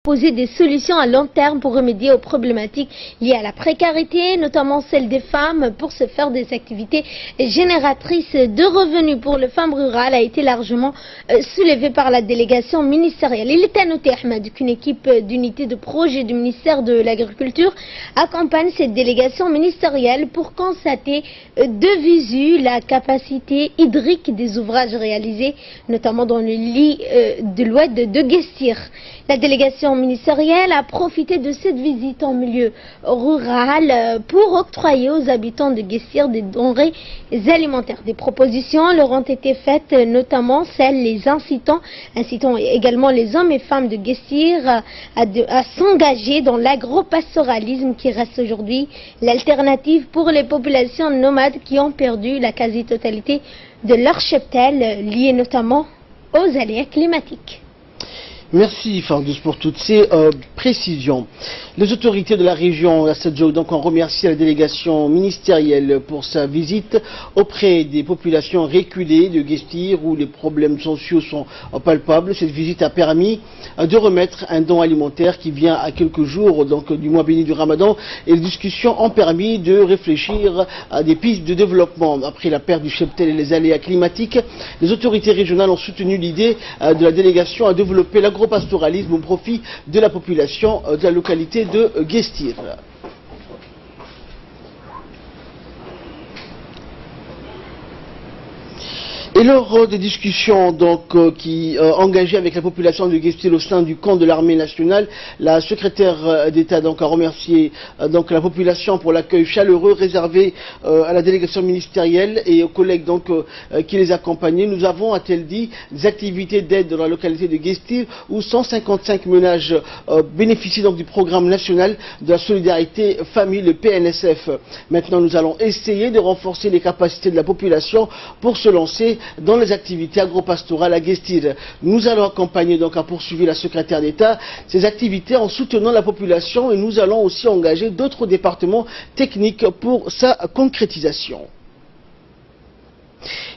proposer des solutions à long terme pour remédier aux problématiques liées à la précarité, notamment celle des femmes, pour se faire des activités génératrices de revenus pour les femmes rurales a été largement soulevée par la délégation ministérielle. Il est à noter, Ahmed, qu'une équipe d'unité de projet du ministère de l'Agriculture accompagne cette délégation ministérielle pour constater de visu la capacité hydrique des ouvrages réalisés, notamment dans le lit de l'oued de Guestir. La délégation ministérielle a profité de cette visite en milieu rural pour octroyer aux habitants de Guestir des denrées alimentaires. Des propositions leur ont été faites, notamment celles les incitant également les hommes et femmes de Guestir à s'engager dans l'agropastoralisme qui reste aujourd'hui l'alternative pour les populations nomades qui ont perdu la quasi-totalité de leur cheptel, liée notamment aux aléas climatiques. Merci Fardous pour toutes ces précisions. Les autorités de la région donc ont remercié la délégation ministérielle pour sa visite auprès des populations reculées de Guestir où les problèmes sociaux sont palpables. Cette visite a permis de remettre un don alimentaire qui vient à quelques jours donc, du mois béni du Ramadan, et les discussions ont permis de réfléchir à des pistes de développement. Après la perte du cheptel et les aléas climatiques, les autorités régionales ont soutenu l'idée de la délégation à développer l'agropastoralisme au profit de la population de la localité de Guestir. Et lors des discussions qui engageaient avec la population de Guestir au sein du camp de l'armée nationale, la secrétaire d'État a remercié la population pour l'accueil chaleureux réservé à la délégation ministérielle et aux collègues qui les accompagnaient. Nous avons, a-t-elle dit, des activités d'aide dans la localité de Guestir où 155 ménages bénéficient du programme national de la solidarité famille, le PNSF. Maintenant, nous allons essayer de renforcer les capacités de la population pour se lancer dans les activités agropastorales à Guestir. Nous allons accompagner à poursuivre la secrétaire d'État ces activités en soutenant la population et nous allons aussi engager d'autres départements techniques pour sa concrétisation.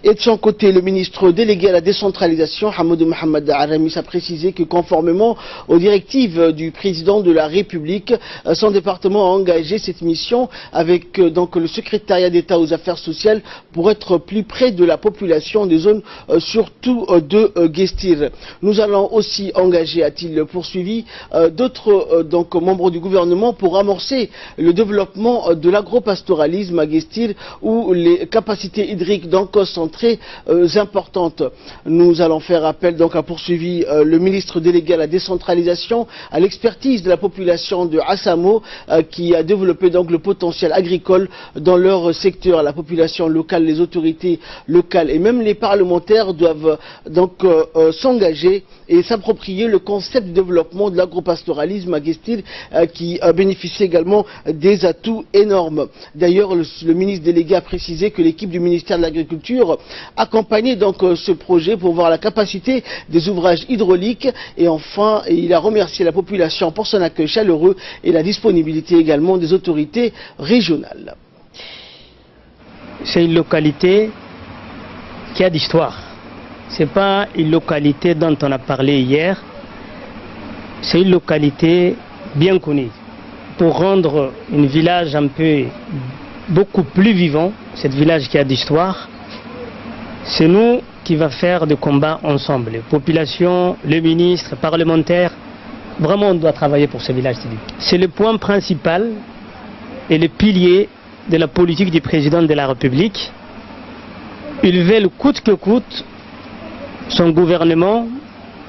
Et de son côté, le ministre délégué à la décentralisation, Hamadou Mohamed Aramis, a précisé que conformément aux directives du président de la République, son département a engagé cette mission avec le secrétariat d'État aux affaires sociales pour être plus près de la population des zones surtout de Guestir. Nous allons aussi engager, a-t-il poursuivi, d'autres membres du gouvernement pour amorcer le développement de l'agropastoralisme à Guestir où les capacités hydriques sont très importantes. Nous allons faire appel a poursuivi le ministre délégué à la décentralisation, à l'expertise de la population de Assamo qui a développé le potentiel agricole dans leur secteur. La population locale, les autorités locales et même les parlementaires doivent s'engager et s'approprier le concept de développement de l'agropastoralisme à Guestir qui bénéficie également des atouts énormes. D'ailleurs, le ministre délégué a précisé que l'équipe du ministère de l'Agriculture accompagnait ce projet pour voir la capacité des ouvrages hydrauliques et enfin il a remercié la population pour son accueil chaleureux et la disponibilité également des autorités régionales. C'est une localité qui a d'histoire. Ce n'est pas une localité dont on a parlé hier, c'est une localité bien connue. Pour rendre un village beaucoup plus vivant, ce village qui a d'histoire, c'est nous qui va faire des combats ensemble. Les populations, les ministres, les parlementaires, vraiment on doit travailler pour ce village. C'est le point principal et le pilier de la politique du président de la République. Il veut coûte que coûte, son gouvernement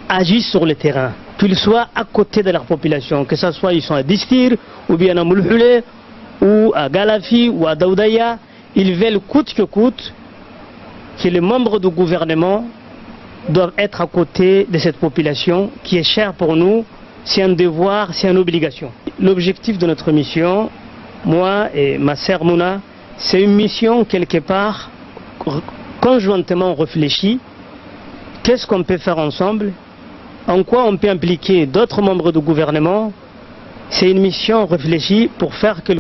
agisse sur le terrain, qu'ils soient à côté de leur population, que ce soit ils sont à Guestir, ou bien à Moulhoulé, ou à Galafi, ou à Daoudaya. Ils veulent coûte que coûte que les membres du gouvernement doivent être à côté de cette population qui est chère pour nous. C'est un devoir, c'est une obligation. L'objectif de notre mission, moi et ma sœur Mouna, c'est une mission quelque part conjointement réfléchie. Qu'est-ce qu'on peut faire ensemble? En quoi on peut impliquer d'autres membres du gouvernement? C'est une mission réfléchie pour faire que